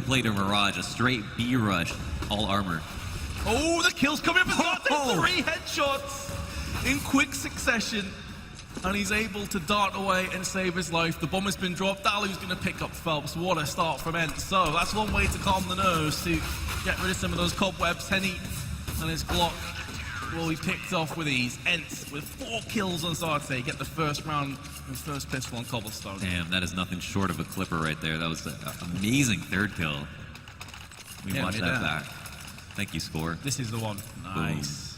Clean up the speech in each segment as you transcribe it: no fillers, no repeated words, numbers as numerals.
play to Mirage, a straight B rush, all armor. Oh, the kills coming for Zarte, 3 headshots in quick succession. And he's able to dart away and save his life. The bomb has been dropped. Dalu's going to pick up Phelps. What a start from ENCE. So that's one way to calm the nerves, to get rid of some of those cobwebs. Henny and his Glock will be picked off with ease. ENCE with 4 kills on Zarte. Get the first round and first pistol on Cobblestone. Damn, that is nothing short of a clipper right there. That was an amazing third kill. We watch that back. Thank you, Score. This is the one. Nice.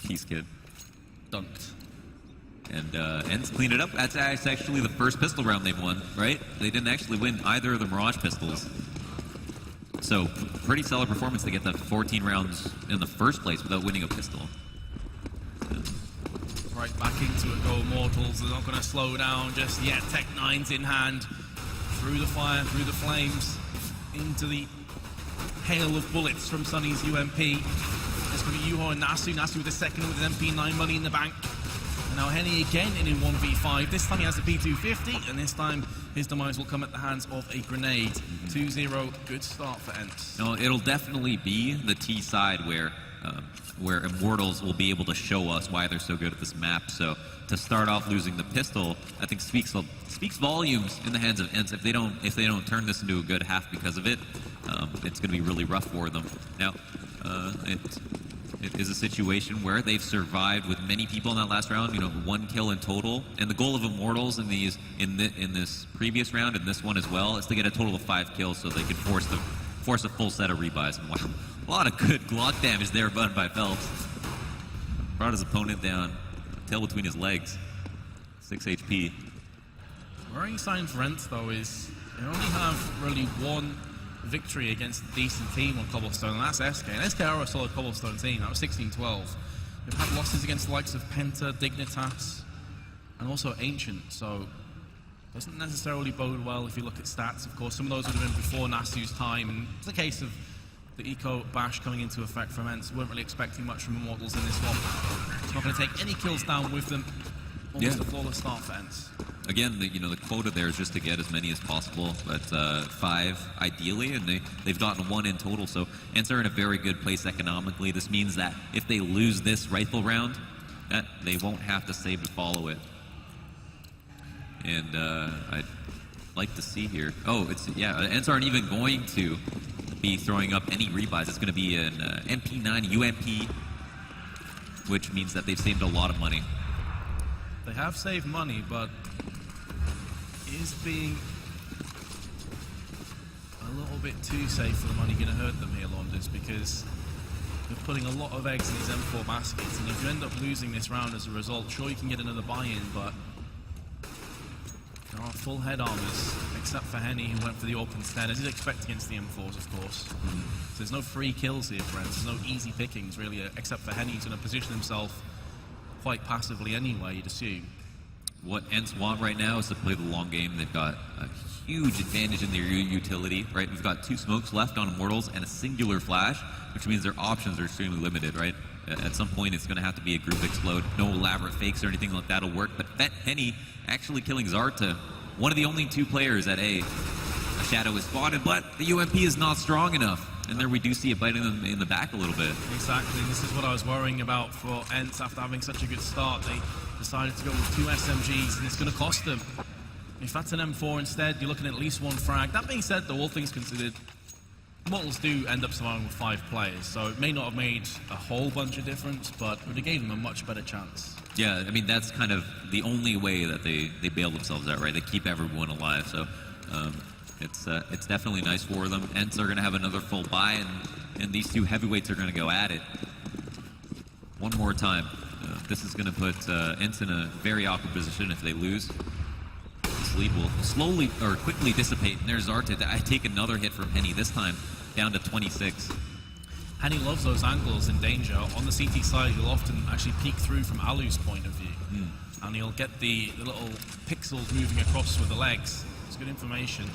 Peace, kid. Dunked. And ENCE cleaned it up. That's actually the first pistol round they've won, right? They didn't actually win either of the Mirage pistols. So, pretty solid performance to get the 14 rounds in the first place without winning a pistol. Right back into it go Immortals. They're not going to slow down just yet. Tech 9's in hand. Through the fire, through the flames, into the hail of bullets from Sunny's UMP. It's going to be Yuho and Nasu. Nasu with the second with his MP9 money in the bank. And now Henny again in 1v5. This time he has a P250, and this time his demise will come at the hands of a grenade. 2-0, good start for ENCE. No, it'll definitely be the T side where Immortals will be able to show us why they're so good at this map. So to start off losing the pistol, I think speaks volumes in the hands of ENCE. If they don't turn this into a good half because of it, it's going to be really rough for them. Now, it is a situation where they've survived with many people in that last round, 1 kill in total. And the goal of Immortals in this previous round and this one as well is to get a total of 5 kills so they can force a full set of rebuys. And wow, a lot of good Glock damage there done by Phelps. Brought his opponent down, tail between his legs. 6 HP. Worrying sign for ENCE though is they only have really one victory against a decent team on Cobblestone, and that's SK. And SK are a solid Cobblestone team. That was 16-12. They've had losses against the likes of Penta, Dignitas, and also Ancient, so doesn't necessarily bode well if you look at stats. Of course, some of those would have been before Nasu's time, and it's a case of the Eco Bash coming into effect from ENCE. Weren't really expecting much from Immortals in this one. It's not going to take any kills down with them. Almost a flawless start for ENCE. Again, the quota there is just to get as many as possible, but 5 ideally, and they've gotten 1 in total, so ENCE are in a very good place economically. This means that if they lose this rifle round, they won't have to save to follow it. And I'd like to see here. Oh, ENCE aren't even going to be throwing up any rebuys. It's going to be an MP9 UMP, which means that they've saved a lot of money. They have saved money, but is being a little bit too safe for the money going to hurt them here, Londis, because they're putting a lot of eggs in these M4 baskets, and if you end up losing this round as a result, sure you can get another buy-in, but there are full head armors, except for Henny, who went for the AWP instead, as you'd expect against the M4s, of course. So there's no free kills here, friends. There's no easy pickings, really, except for Henny, who's going to position himself quite passively anyway, you'd assume. What ENCE want right now is to play the long game. They've got a huge advantage in their utility, right? We've got 2 smokes left on Immortals and a singular flash, which means their options are extremely limited, right? At some point, it's going to have to be a group explode. No elaborate fakes or anything like that will work, but Henny actually killing Zarte, one of the only 2 players at A. A shadow is spotted, but the UMP is not strong enough. And there we do see it biting them in the back a little bit. Exactly, this is what I was worrying about for ENCE after having such a good start. They decided to go with 2 SMGs, and it's going to cost them. If that's an M4 instead, you're looking at least 1 frag. That being said, though, all things considered, Immortals do end up surviving with 5 players, so it may not have made a whole bunch of difference, but it would have gave them a much better chance. Yeah, I mean, that's kind of the only way that they bail themselves out, right? They keep everyone alive, so it's definitely nice for them. ENCE are going to have another full buy, and these 2 heavyweights are going to go at it. One more time. This is going to put ENCE in a very awkward position if they lose. This lead will slowly or quickly dissipate, and there's Zarte. I take another hit from Henny, this time down to 26. Henny loves those angles in danger. On the CT side, he'll often actually peek through from Alu's point of view. And he'll get the little pixels moving across with the legs. It's good information.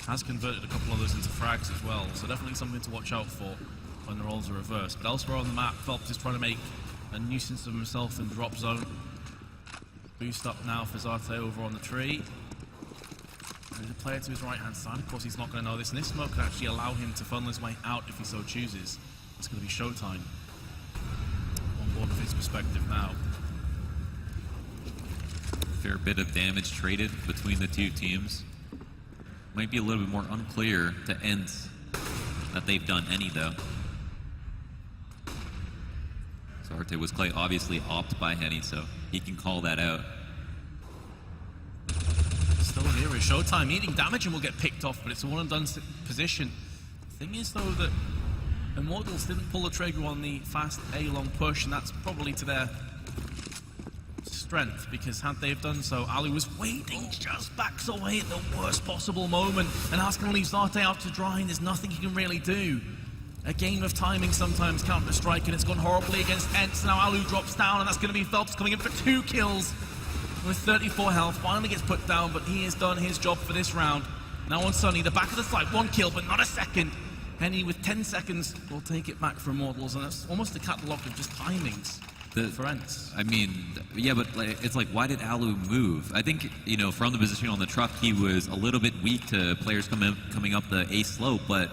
Has converted a couple others into frags as well, so definitely something to watch out for when the roles are reversed. But elsewhere on the map, Phelps is trying to make a nuisance of himself in drop zone. Boost up now for Zarte over on the tree. There's a player to his right-hand side. Of course, he's not going to know this, and this smoke could actually allow him to funnel his way out if he so chooses. It's going to be showtime on board of his perspective now. Fair bit of damage traded between the two teams. Might be a little bit more unclear to ENCE that they've done any, though. So Arte was Clay obviously opt by Henny, so he can call that out. Still here is showtime. Eating damage and will get picked off, but it's a one and done position. The thing is, though, that Immortals didn't pull the trigger on the fast A-long push, and that's probably to their strength, because had they have done so, Ali was waiting, just backs away at the worst possible moment, and that's going to leave Arte out to dry, and there's nothing he can really do. A game of timing sometimes, Counter-Strike, and it's gone horribly against ENCE. Now Alu drops down, and that's going to be Phelps coming in for 2 kills with 34 health. Finally gets put down, but he has done his job for this round. Now on Sunny, the back of the side, 1 kill, but not a second. Henny with 10 seconds will take it back for Immortals, and that's almost a catalogue of just timings for ENCE. I mean, yeah, but it's like, why did Alu move? I think, you know, from the position on the truck, he was a little bit weak to players coming up the A slope, but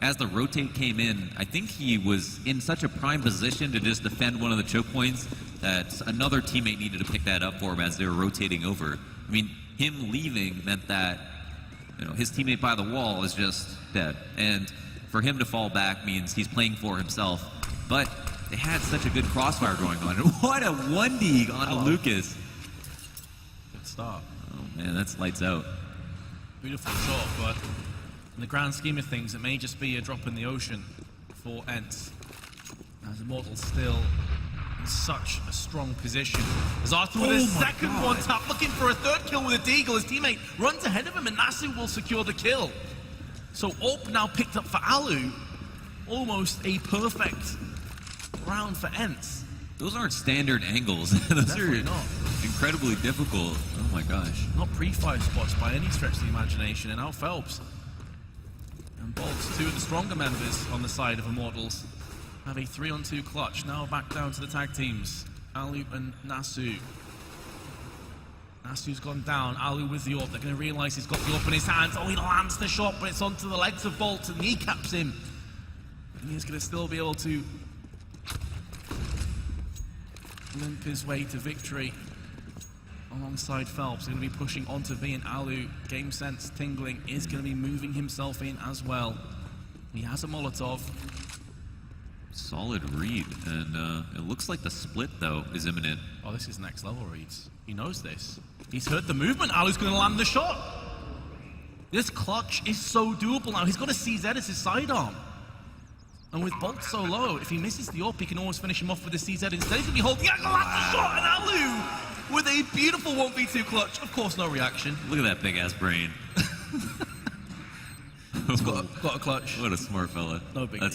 as the rotate came in, I think he was in such a prime position to just defend one of the choke points that another teammate needed to pick that up for him as they were rotating over. I mean, him leaving meant that, you know, his teammate by the wall is just dead. And for him to fall back means he's playing for himself. But they had such a good crossfire going on. What a 1D on a Lucas. Good start. Oh man, that's lights out. Beautiful shot, but in the grand scheme of things, it may just be a drop in the ocean for ENCE, as Immortals still in such a strong position. As Arthur with his second one tap, looking for a 3rd kill with a deagle. His teammate runs ahead of him, and Nasu will secure the kill. So Orp now picked up for Alu. Almost a perfect round for ENCE. Those aren't standard angles. Those Definitely are not. incredibly difficult. Oh my gosh. Not pre-fire spots by any stretch of the imagination, and now Phelps and Bolts, 2 of the stronger members on the side of Immortals, have a 3-on-2 clutch. Now back down to the tag teams, Alu and Nasu. Nasu's gone down, Alu with the AWP. They're going to realise he's got the AWP in his hands. Oh, he lands the shot, but it's onto the legs of Bolt and kneecaps him. And he's going to still be able to limp his way to victory alongside Phelps. Going to be pushing onto V, and Alu, game sense tingling, is going to be moving himself in as well. He has a Molotov. Solid read, and it looks like the split, though, is imminent. Oh, this is next level reads. He knows this. He's heard the movement. Alu's going to land the shot. This clutch is so doable now. He's got a CZ as his sidearm. And with Bolt so low, if he misses the AWP, he can always finish him off with the CZ. Instead, he's going to be holding out, land the shot, and Alu with a beautiful 1v2 clutch. Of course, no reaction. Look at that big-ass brain. He's got a clutch. What a smart fella. No big deal.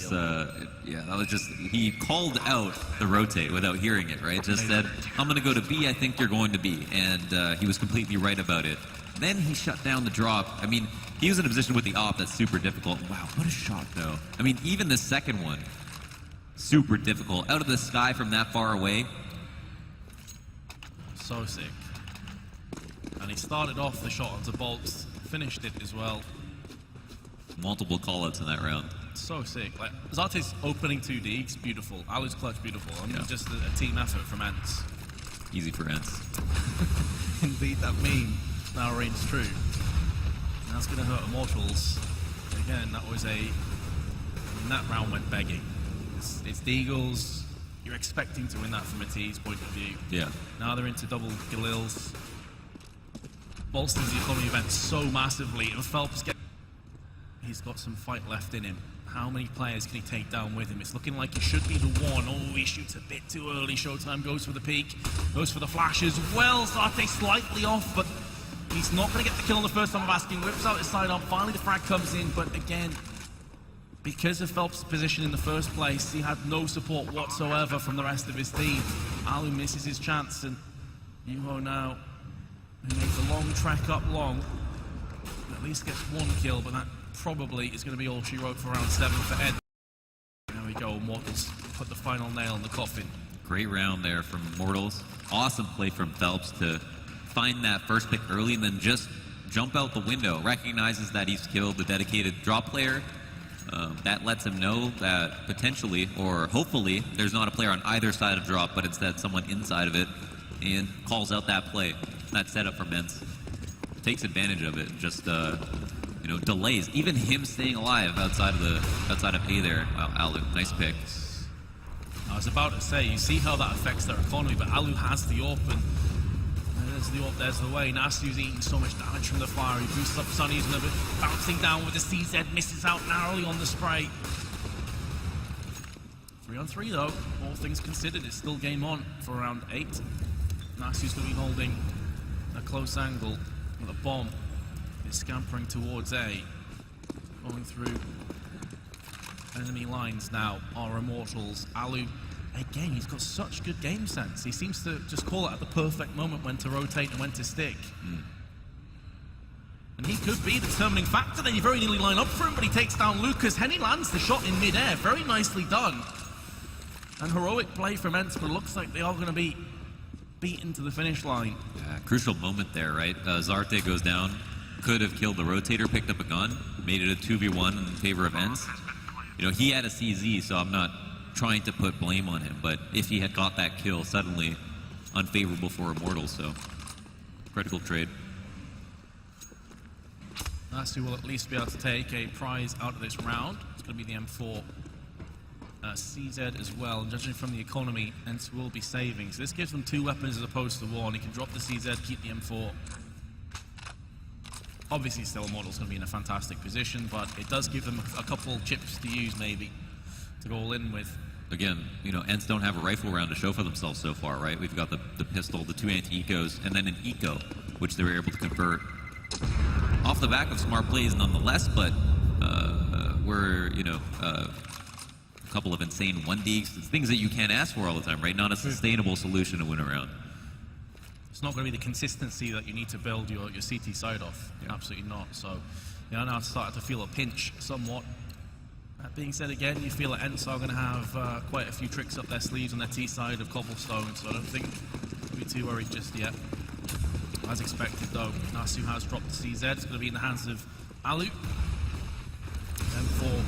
Yeah, that was just, he called out the rotate without hearing it, right? Just said, I'm going to go to B, I think you're going to B. And he was completely right about it. Then he shut down the drop. I mean, he was in a position with the AWP that's super difficult. Wow, what a shot, though. I mean, even the second one, super difficult. Out of the sky from that far away. So sick. And he started off the shot onto Bolts, finished it as well. Multiple call-outs in that round. So sick. Like, Zarte's opening 2D, it's beautiful. Alu's clutch, beautiful. I mean, just a team effort from ENCE. Easy for ENCE. Indeed, that meme now reigns true. And that's going to hurt Immortals. Again, that round went begging. It's Deagles. You're expecting to win that from a T's point of view. Yeah. Now they're into double Galils. Bolsters the economy event so massively, and Phelps he's got some fight left in him. How many players can he take down with him? It's looking like he should be the one. Oh, he shoots a bit too early. Showtime goes for the peak, goes for the flash as well. Zarte slightly off, but he's not going to get the kill on the first time of asking. Whips out his sidearm. Finally, the frag comes in, but again, because of Phelps' position in the first place, he had no support whatsoever from the rest of his team. Alu misses his chance, and Yuho now, who makes a long trek up long, at least gets 1 kill, but that probably is going to be all she wrote for round 7 for Ed. There we go, Immortals put the final nail in the coffin. Great round there from Immortals. Awesome play from Phelps to find that first pick early and then just jump out the window, recognizes that he's killed the dedicated drop player. That lets him know that potentially, or hopefully, there's not a player on either side of drop, but instead someone inside of it, and calls out that play, that setup from ENCE. Takes advantage of it, just you know, delays even him staying alive outside of A there. Wow, Alu, nice pick. I was about to say, you see how that affects their economy, but Alu has the AWP, and there's the AWP, there's the way. Nasu's eating so much damage from the fire. He boosts up Sunny's a little bit, bouncing down with the CZ, misses out narrowly on the spray. 3-on-3 though, all things considered, it's still game on for round 8. Nasu's going to be holding a close angle with a bomb. Is scampering towards A, going through enemy lines now are Immortals. Alu, again, he's got such good game sense. He seems to just call it at the perfect moment when to rotate and when to stick. And he could be the determining factor. Then you very nearly line up for him, but he takes down Lucas. Henny lands the shot in mid-air. Very nicely done. And heroic play from ENCE, but it looks like they are going to be beaten to the finish line. Yeah, crucial moment there, right? Zarte goes down. Could have killed the rotator, picked up a gun, made it a 2v1 in favor of ENCE. You know, he had a CZ, so I'm not trying to put blame on him, but if he had got that kill, suddenly unfavorable for Immortals, so critical trade. Nasu will at least be able to take a prize out of this round. It's going to be the M4 CZ as well, and judging from the economy, ENCE will be saving. So this gives them 2 weapons as opposed to 1. He can drop the CZ, keep the M4. Obviously, still Immortals going to be in a fantastic position, but it does give them a couple chips to use, maybe, to go all in with. Again, you know, ENCE don't have a rifle round to show for themselves so far, right? We've got the pistol, the 2 anti-ecos, and then an eco, which they were able to convert off the back of smart plays nonetheless, but we're, you know, a couple of insane 1Ds. It's things that you can't ask for all the time, right? Not a sustainable solution to win a round. It's not going to be the consistency that you need to build your CT side off. Yeah. Absolutely not. So, you know, now it's starting to feel a pinch somewhat. That being said, again, you feel that ENCE are going to have quite a few tricks up their sleeves on their T side of Cobblestone, so I don't think we'll be too worried just yet. As expected, though, Nasu has dropped the CZ. It's going to be in the hands of Alu. M4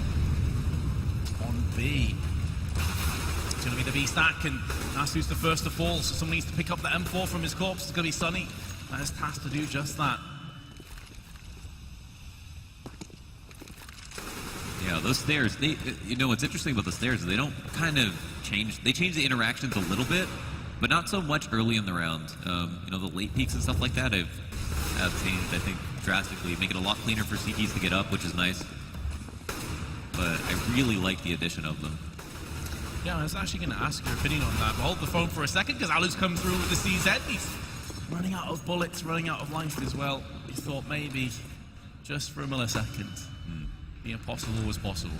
on B. It's going to be the B stack, and Nasu's the first to fall, so someone needs to pick up the M4 from his corpse. It's going to be Sunny that is tasked to do just that. Yeah, those stairs, you know, what's interesting about the stairs is they don't kind of change, they change the interactions a little bit, but not so much early in the round. You know, the late peaks and stuff like that have changed, I think, drastically, make it a lot cleaner for CTs to get up, which is nice. But I really like the addition of them. Yeah, I was actually going to ask your opinion on that, but hold the phone for a second, because Alu's come through with the CZ. He's running out of bullets, running out of life as well. He thought maybe, just for a millisecond, the impossible was possible.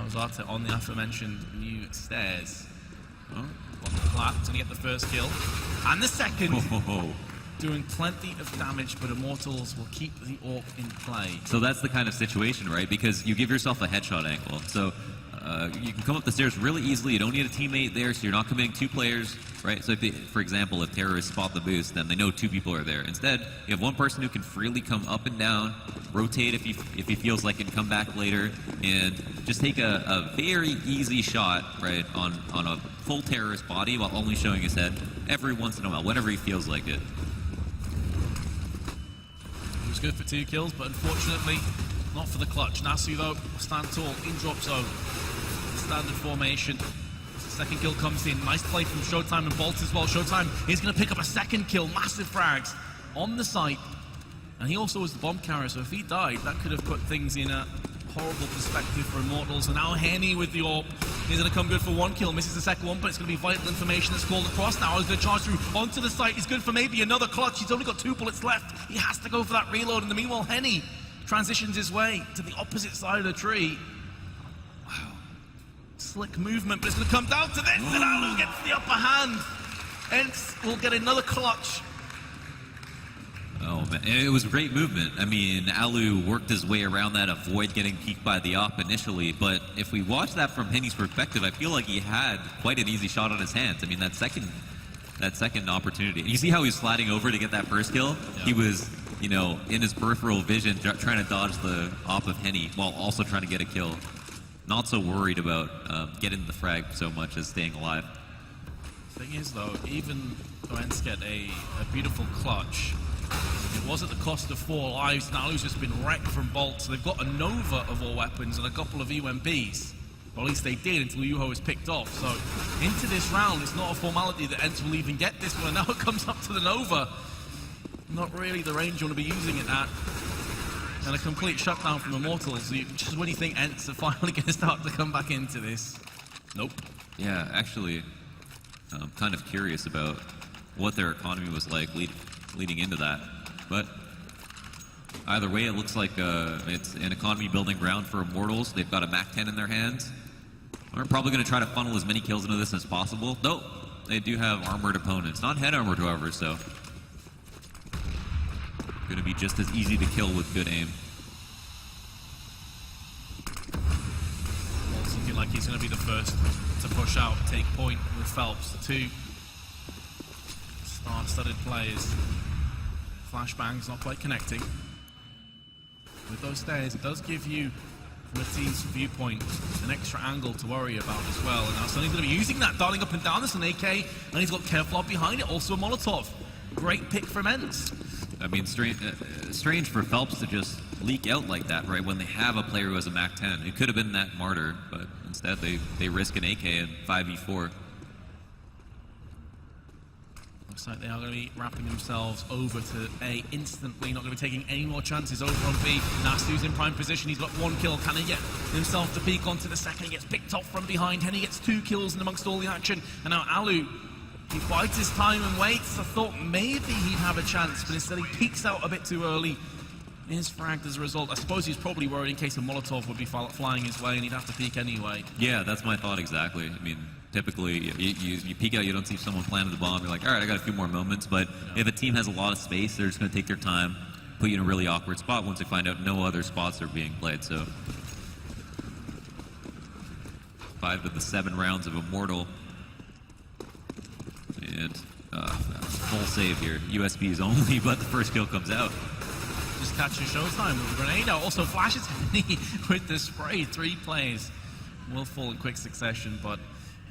Zarte on the aforementioned new stairs. Oh, got the clap, going to get the first kill. And the second, doing plenty of damage, but Immortals will keep the AWP in play. So that's the kind of situation, right? Because you give yourself a headshot angle. So you can come up the stairs really easily. You don't need a teammate there, so you're not committing 2 players, right? So if they, for example, if terrorists spot the boost, then they know 2 people are there. Instead, you have 1 person who can freely come up and down, rotate if he feels like it, and come back later, and just take a very easy shot, right, on a full terrorist body while only showing his head every once in a while, whenever he feels like it. It was good for 2 kills, but unfortunately, not for the clutch. Nasu, though, will stand tall in drop zone. Standard formation. Second kill comes in. Nice play from Showtime and Bolt as well. Showtime is going to pick up a second kill. Massive frags on the site. And he also was the bomb carrier, so if he died, that could have put things in a horrible perspective for Immortals. And now Henny with the AWP. He's going to come good for 1 kill. Misses the second one, but it's going to be vital information that's called across now. He's going to charge through onto the site. He's good for maybe another clutch. He's only got 2 bullets left. He has to go for that reload. In the meanwhile, Henny transitions his way to the opposite side of the tree. Wow. Slick movement, but it's going to come down to this, and Alu gets the upper hand. ENCE will get another clutch. Oh, man. It was great movement. I mean, Alu worked his way around that, avoid getting peeked by the op initially, but if we watch that from Henny's perspective, I feel like he had quite an easy shot on his hands. I mean, that second opportunity. You see how he was sliding over to get that first kill? Yeah. He was you know, in his peripheral vision, trying to dodge the op of Henny while also trying to get a kill. Not so worried about getting the frag so much as staying alive. Thing is, though, even though ENCE get a beautiful clutch, it was at the cost of 4 lives. Now Alu's just been wrecked from bolts. So they've got a Nova of all weapons and a couple of UMPs. Or at least they did until Yuho was picked off. So into this round, it's not a formality that ENCE will even get this one. Now it comes up to the Nova. Not really the range you want to be using it at. And a complete shutdown from Immortals. Just when you think ENCE are finally going to start to come back into this. Nope. Yeah, actually, I'm kind of curious about what their economy was like leading into that. But either way, it looks like it's an economy building ground for Immortals. They've got a MAC-10 in their hands. They're probably going to try to funnel as many kills into this as possible. Though, they do have armored opponents. Not head armored, however, so going to be just as easy to kill with good aim. Well, looking like he's going to be the first to push out, take point with Phelps. 2 star-studded players. Flashbangs not quite connecting. With those stairs, it does give you, from a team's viewpoint, an extra angle to worry about as well. And now Sonny's going to be using that, darting up and down. There's an AK, and he's got Kevlar behind it, also a Molotov. Great pick from ENCE. I mean, strange for Phelps to just leak out like that, right, when they have a player who has a MAC-10. It could have been that Martyr, but instead they risk an AK and 5v4. Looks like they are going to be wrapping themselves over to A instantly, not going to be taking any more chances over on B. Nasu's in prime position, he's got 1 kill. Can he get himself to peek onto the second? He gets picked off from behind. Henny gets 2 kills in amongst all the action. And now Alu, he bides his time and waits. I thought maybe he'd have a chance, but instead he peeks out a bit too early. Is fragged as a result. I suppose he's probably worried in case a Molotov would be flying his way and he'd have to peek anyway. Yeah, that's my thought exactly. I mean, typically, you peek out, you don't see someone planted the bomb, you're like, all right, I got a few more moments, but if a team has a lot of space, they're just going to take their time, put you in a really awkward spot once they find out no other spots are being played, so. 5 of the 7 rounds of Immortal. And full save here. USBs only, but the first kill comes out. Just catching Showtime with a grenade out. Also flashes Henny with the spray. 3 plays will fall in quick succession, but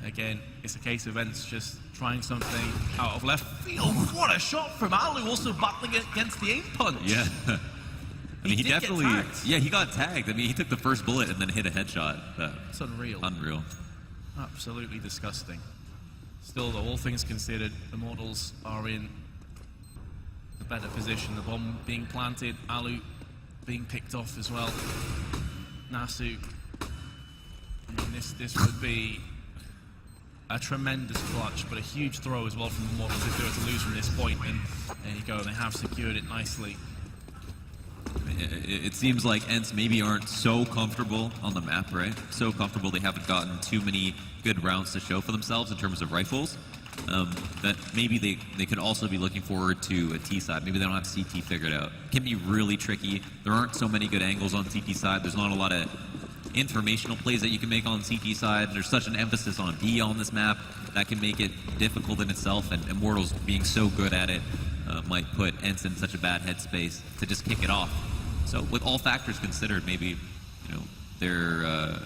again, it's a case of ENCE just trying something out of left field. What a shot from Alu, also battling against the aim punch. Yeah. I mean, he definitely, yeah, he got tagged. I mean, he took the first bullet and then hit a headshot. It's unreal. Unreal. Absolutely disgusting. Still, though, all things considered, Immortals are in a better position. The bomb being planted, Alu being picked off as well. Nasu, I mean, this would be a tremendous clutch, but a huge throw as well from Immortals if they were to lose from this point. And there you go, they have secured it nicely. It seems like ENCE maybe aren't so comfortable on the map, right? So comfortable they haven't gotten too many good rounds to show for themselves in terms of rifles. That maybe they could also be looking forward to a T side. Maybe they don't have CT figured out. It can be really tricky. There aren't so many good angles on CT side. There's not a lot of informational plays that you can make on CT side. There's such an emphasis on B on this map that can make it difficult in itself, and Immortals being so good at it might put ENCE in such a bad headspace to just kick it off. So with all factors considered, maybe, you know, their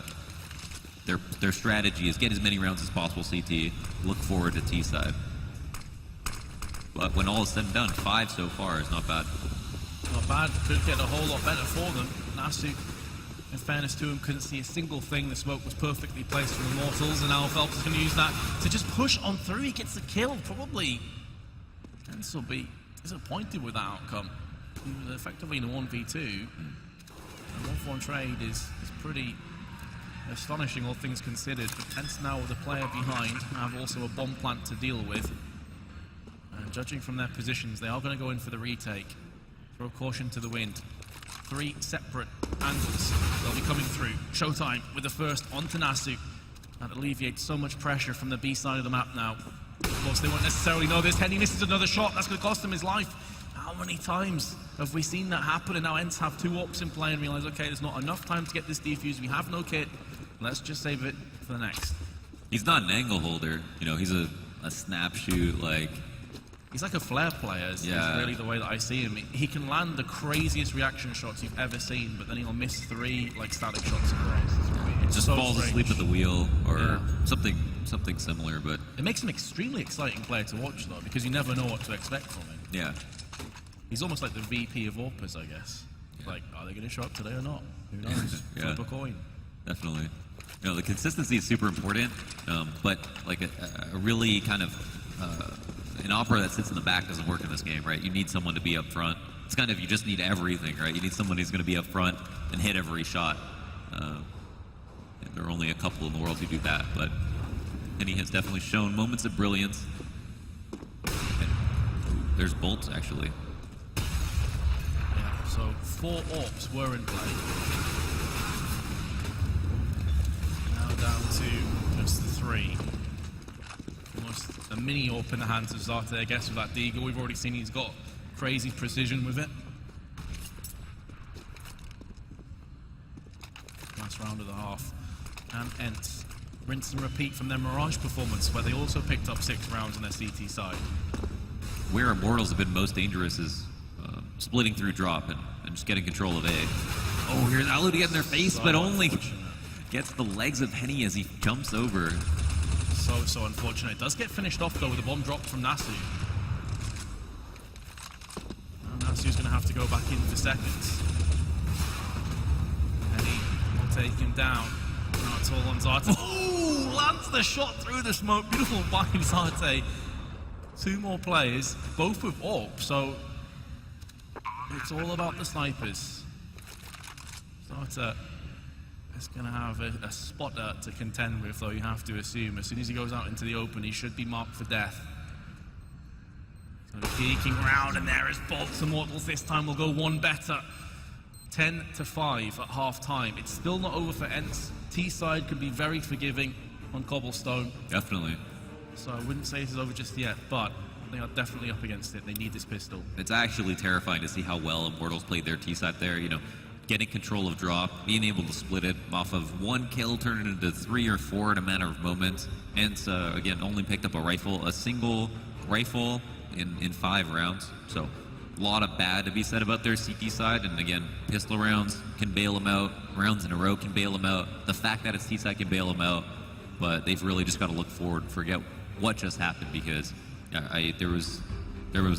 strategy is get as many rounds as possible CT, look forward to T side. But when all is said and done, 5 so far is not bad. Not bad, could get a whole lot better for them. Nasu, in fairness to him, couldn't see a single thing. The smoke was perfectly placed from Immortals, and now Phelps is going to use that to just push on through. He gets the kill, probably. ENCE will be disappointed with that outcome. He was effectively in a 1v2. And 1-for-1 trade is pretty astonishing, all things considered. But ENCE now with a player behind have also a bomb plant to deal with. And judging from their positions, they are going to go in for the retake. Throw caution to the wind. 3 separate angles. They'll be coming through. Showtime with the first onto Nasu. That alleviates so much pressure from the B side of the map now. Of course, they won't necessarily know this. Henny misses another shot. That's going to cost him his life. How many times have we seen that happen? And now ENCE have 2 ops in play and realize, okay, there's not enough time to get this defused. We have no kit. Let's just save it for the next. He's not an angle holder. You know, he's a snap shoot, like, He's like a flair player, is really the way that I see him. He can land the craziest reaction shots you've ever seen, but then he'll miss 3 like static shots in a race. It's just so falls strange. asleep at the wheel or something similar. But it makes him an extremely exciting player to watch, though, because you never know what to expect from him. Yeah. He's almost like the VP of AWPers, I guess. Yeah. Like, are they going to show up today or not? Who knows? Yeah. Flip a coin. Definitely. The consistency is super important, but like a really kind of an opera that sits in the back doesn't work in this game, right? You need someone to be up front. It's kind of, you just need everything, right? You need someone who's going to be up front and hit every shot. There are only a couple in the world who do that, but he has definitely shown moments of brilliance. There's bolts, actually. Yeah, so 4 AWPs were in play. Now down to just 3. Almost a mini AWP in the hands of Zate, I guess, with that Deagle. We've already seen he's got crazy precision with it. Last round of the half. And ENCE rinse and repeat from their Mirage performance, where they also picked up 6 rounds on their CT side. Where Immortals have been most dangerous is splitting through drop and just getting control of A. Oh, here's Alu to get in their face, but only gets the legs of Henny as he jumps over. So unfortunate. It does get finished off, though, with a bomb dropped from Nasu. And Nasu's going to have to go back in for seconds. Henny will take him down. Now it's all on Zate. Oh! Lands the shot through the smoke. Beautiful by Zate. 2 more players, both with AWP, so it's all about the snipers. Zate is going to have a spotter to contend with, though, you have to assume. As soon as he goes out into the open, he should be marked for death. So peeking round, and there is Vods. Immortals this time will go 1 better. 10-5 at half-time. It's still not over for ENCE. T-side can be very forgiving on Cobblestone. Definitely. So I wouldn't say this is over just yet, but they are definitely up against it. They need this pistol. It's actually terrifying to see how well Immortals played their T-side there. Getting control of drop, being able to split it off of 1 kill, turn it into 3 or 4 in a matter of moments. ENCE, again, only picked up a single rifle in 5 rounds. So a lot of bad to be said about their CT side. And again, pistol rounds can bail them out. Rounds in a row can bail them out. The fact that it's T-side can bail them out. But they've really just got to look forward, forget what just happened, because there was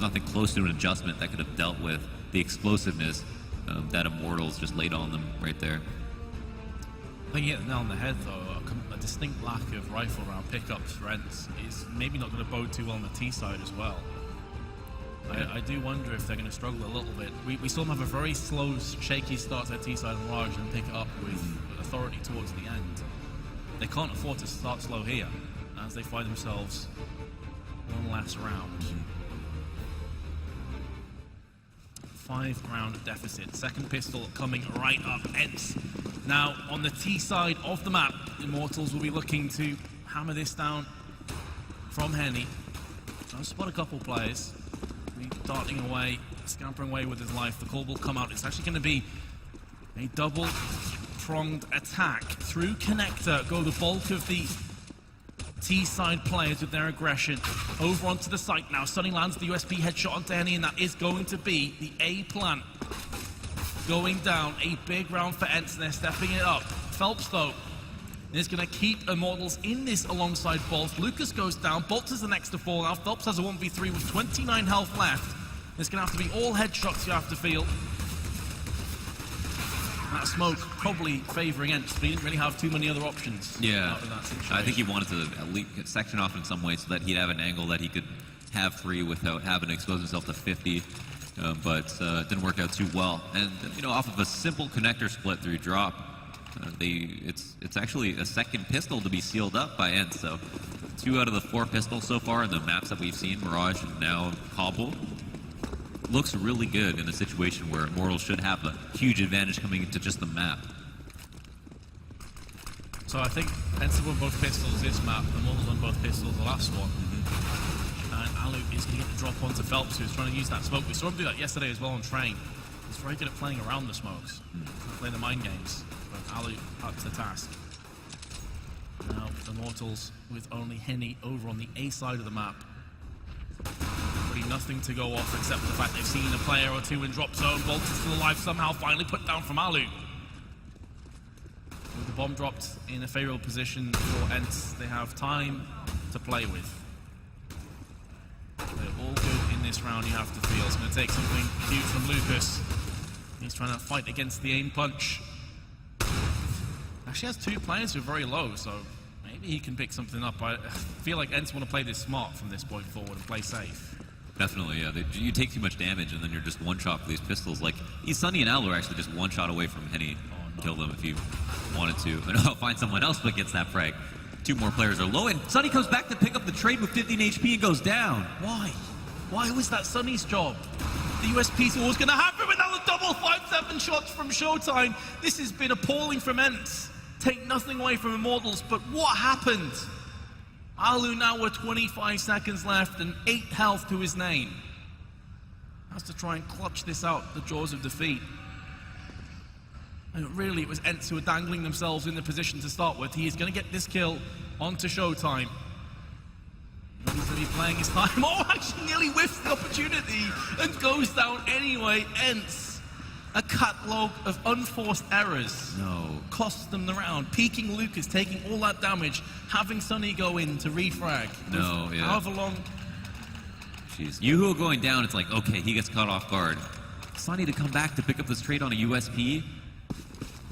nothing close to an adjustment that could have dealt with the explosiveness that Immortals just laid on them right there. I think you hit the nail on the head, though. A distinct lack of rifle round pickups for ENCE is maybe not going to bode too well on the T side as well. Yeah. I do wonder if they're going to struggle a little bit. We saw them have a very slow, shaky start to their T side and Mirage and pick it up with authority towards the end. They can't afford to start slow here, as they find themselves 1 last round. 5-round deficit. Second pistol coming right up. ENCE now on the T side of the map. Immortals will be looking to hammer this down from Henny. I'll spot a couple players. Darting away, scampering away with his life. The call will come out. It's actually going to be a double-pronged attack. Through connector go the bulk of the T-side players with their aggression. Over onto the site now. Sunny lands the USB headshot onto Henny, and that is going to be the A plant going down. A big round for ENCE, and they're stepping it up. Phelps, though, is going to keep Immortals in this alongside Bolt. Lucas goes down. Bolt is the next to fall now. Phelps has a 1v3 with 29 health left. It's going to have to be all headshots you have to feel. That smoke probably favouring ENCE, but he didn't really have too many other options. Yeah, out of that situation. I think he wanted to at least section off in some way so that he'd have an angle that he could have free without having to expose himself to 50. But it didn't work out too well. And off of a simple connector split through drop, it's actually a second pistol to be sealed up by ENCE. So 2 out of the 4 pistols so far in the maps that we've seen, Mirage and now Cobble, looks really good in a situation where Immortals should have a huge advantage coming into just the map. So I think ENCE won both pistols this map, Immortals won both pistols the last one. And Alu is going to get the drop onto Phelps, who's trying to use that smoke. We saw him do that yesterday as well on train. He's very good at playing around the smokes, playing the mind games. But Alu up to the task. Now Immortals with only Henny over on the A side of the map. Pretty nothing to go off except the fact they've seen a player or two in drop zone. Vods is still alive somehow, finally put down from Alu. With the bomb dropped in a favorable position for ENCE, they have time to play with. They're all good in this round, you have to feel. It's going to take something huge from Lucas. He's trying to fight against the aim punch. Actually has 2 players who are very low, so maybe he can pick something up. I feel like ENCE want to play this smart from this point forward and play safe. Definitely, yeah. You take too much damage and then you're just one-shot for these pistols. Like, Sunny and Alu are actually just one-shot away from Henny. Kill them if you wanted to. And find someone else but gets that frag. 2 more players are low, and Sunny comes back to pick up the trade with 15 HP and goes down. Why? Why was that Sunny's job? The USP's always going to happen with another double 5-7 shots from Showtime. This has been appalling from ENCE. Take nothing away from Immortals, but what happened? Alu now with 25 seconds left and 8 health to his name. Has to try and clutch this out, the jaws of defeat. And really, it was ENCE who were dangling themselves in the position to start with. He is going to get this kill onto Showtime. He's going to be playing his time. Oh, actually nearly whiffs the opportunity and goes down anyway. ENCE, a catalogue of unforced errors. No. Costs them the round. Peeking Lucas, taking all that damage, having Sunny go in to refrag. No, yeah. However long. Jeez. Yuhu going down, it's like, okay, he gets caught off guard. Sunny to come back to pick up this trade on a USP.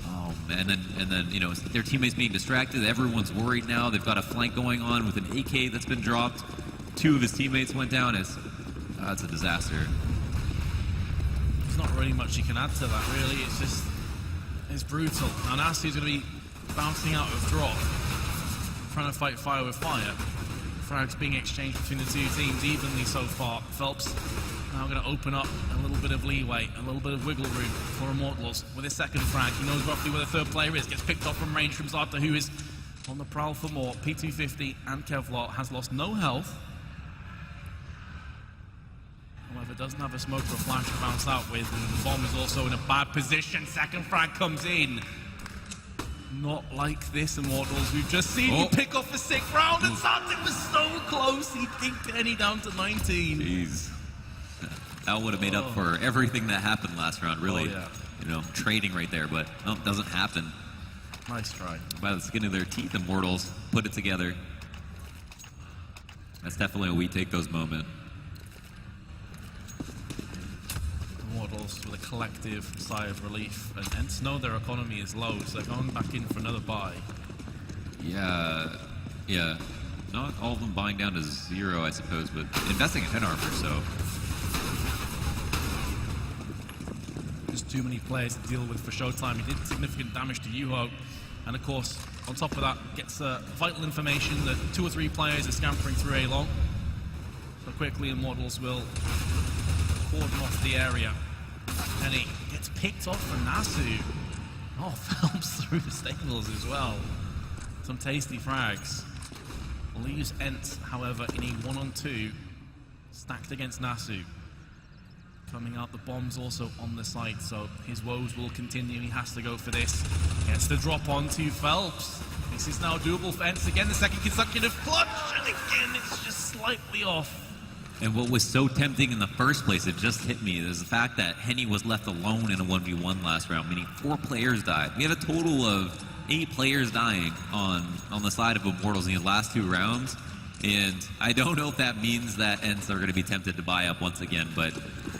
Oh, man. And then, you know, their teammates being distracted. Everyone's worried now. They've got a flank going on with an AK that's been dropped. 2 of his teammates went down. It's a disaster. There's not really much you can add to that, really. It's brutal. Now Nasty's going to be bouncing out of drop, trying to fight fire with fire. Frags being exchanged between the 2 teams evenly so far. Phelps now going to open up a little bit of leeway, a little bit of wiggle room for Immortals with his second frag. He knows roughly where the 3rd player is. Gets picked off from range from Zata, who is on the prowl for more. P250 and Kevlar has lost no health. However, doesn't have a smoke or a flash to bounce out with, and the bomb is also in a bad position. Second frag comes in. Not like this, Immortals. We've just seen you pick off the 6th round, and Zata was so close. He picked Henny down to 19. Jeez. That would have made up for everything that happened last round, really. You know, trading right there, but it doesn't happen. Nice try. By the skin of their teeth, Immortals put it together. That's definitely a we take those moment. Immortals with a collective sigh of relief, and ENCE know their economy is low, so they're going back in for another buy. Yeah. Not all of them buying down to 0, I suppose, but investing in 10 armor, so. Just too many players to deal with for Showtime. He did significant damage to Yuho, and of course, on top of that, gets vital information that 2 or 3 players are scampering through A long. So quickly, Immortals will cordon off the area. And he gets picked off from Nasu. Oh, Phelps through the stables as well. Some tasty frags. Leaves ENCE, however, in a 1-on-2, stacked against Nasu. Coming out, the bomb's also on the site, so his woes will continue. He has to go for this. Gets the drop onto Phelps. This is now doable for ENCE again, the second consecutive clutch, and again it's just slightly off. And what was so tempting in the first place, it just hit me, is the fact that Henny was left alone in a 1v1 last round, meaning 4 players died. We had a total of 8 players dying on the side of Immortals in these last 2 rounds, and I don't know if that means that ENCE are going to be tempted to buy up once again, but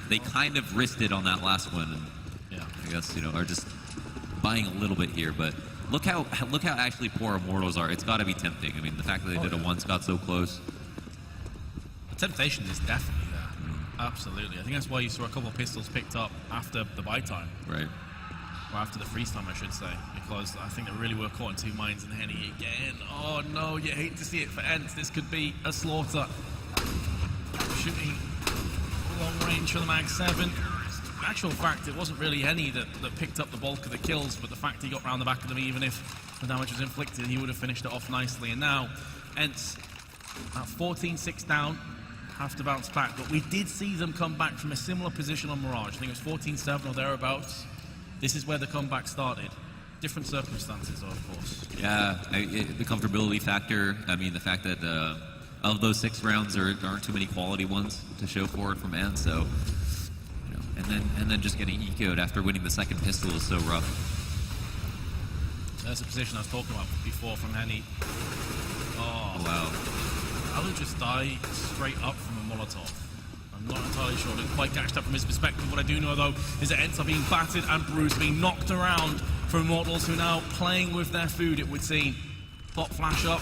they kind of risked it on that last one, and yeah, I guess, you know, are just buying a little bit here, but look how actually poor Immortals are. It's got to be tempting. I mean, the fact that they did a once got so close. The temptation is definitely there. Absolutely. I think that's why you saw a couple of pistols picked up after the buy time. Right. Or after the freeze time, I should say, because I think they really were caught in 2 minds in Henny again. Oh no, you hate to see it for ENCE. This could be a slaughter. Shooting long range for the Mag 7. In actual fact, it wasn't really Henny that picked up the bulk of the kills, but the fact he got round the back of them, even if the damage was inflicted, he would have finished it off nicely. And now, ENCE at 14-6 down, have to bounce back, but we did see them come back from a similar position on Mirage. I think it was 14-7 or thereabouts. This is where the comeback started. Different circumstances, though, of course. Yeah, the comfortability factor. I mean, the fact that of those 6 rounds, there aren't too many quality ones to show for it from ENCE. So, you know, and then just getting ecoed after winning the second pistol is so rough. There's a position I was talking about before from Henny. Oh, Wow. Alu just died straight up from a Molotov. I'm not entirely sure. I didn't quite catch that from his perspective. What I do know, though, is that ENCE are being battered and bruised, being knocked around for Immortals, who are now playing with their food, it would seem. Pop flash up.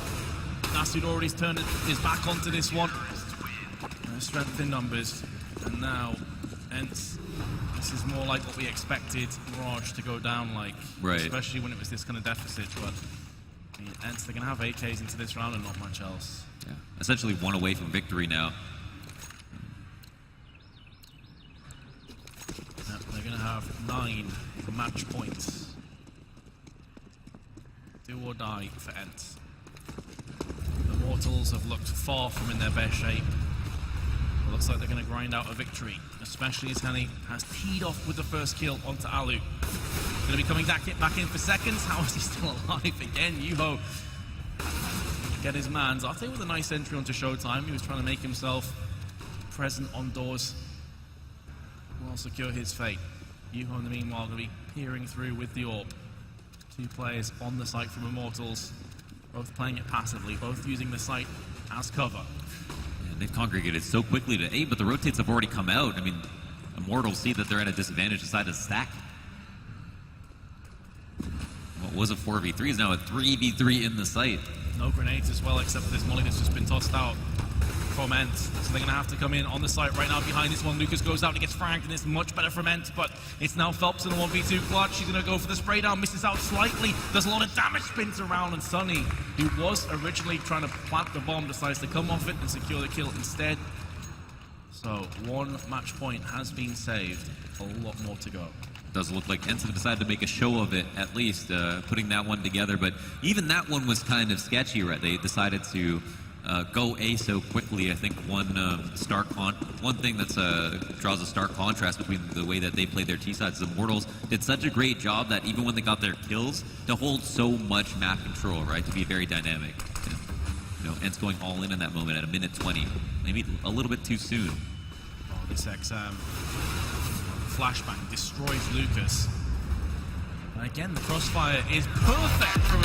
Nasud already turned his back onto this one. Strength in numbers. And now, ENCE, this is more like what we expected Mirage to go down like. Right. Especially when it was this kind of deficit. But I mean, ENCE, they're going to have AKs into this round and not much else. Yeah. Essentially 1 away from victory now. Yep, they're going to have 9 match points. Do or die for ENCE. The Immortals have looked far from in their best shape. It looks like they're going to grind out a victory, especially as Henny has teed off with the first kill onto Alu. Going to be coming back in for seconds. How is he still alive again? Yuho get his mans. Arte with a nice entry onto Showtime. He was trying to make himself present on doors while secure his fate. Yuho in the meanwhile going to be peering through with the AWP. 2 players on the site from Immortals, both playing it passively, both using the site as cover. And they've congregated so quickly to A, but the rotates have already come out. I mean, Immortals see that they're at a disadvantage, decide to stack. What was a 4v3 is now a 3v3 in the site. No grenades as well, except for this molly that's just been tossed out from ENCE. So they're going to have to come in on the site right now behind this one. Lucas goes out and gets fragged, and it's much better from ENCE, but it's now Phelps in a 1v2 clutch. She's going to go for the spray down, misses out slightly. Does a lot of damage, spins around, and Sunny, who was originally trying to plant the bomb, decides to come off it and secure the kill instead. So 1 match point has been saved. A lot more to go. Does look like ENCE decided to make a show of it, at least, putting that one together. But even that one was kind of sketchy, right? They decided to go A so quickly. I think one thing that draws a stark contrast between the way that they played their T-sides is Immortals did such a great job that even when they got their kills, to hold so much map control, right? To be very dynamic. You know, ENCE going all in that moment at a minute 20. Maybe a little bit too soon. Oh, this XM flashbang destroys Lucas. And again, the crossfire is perfect from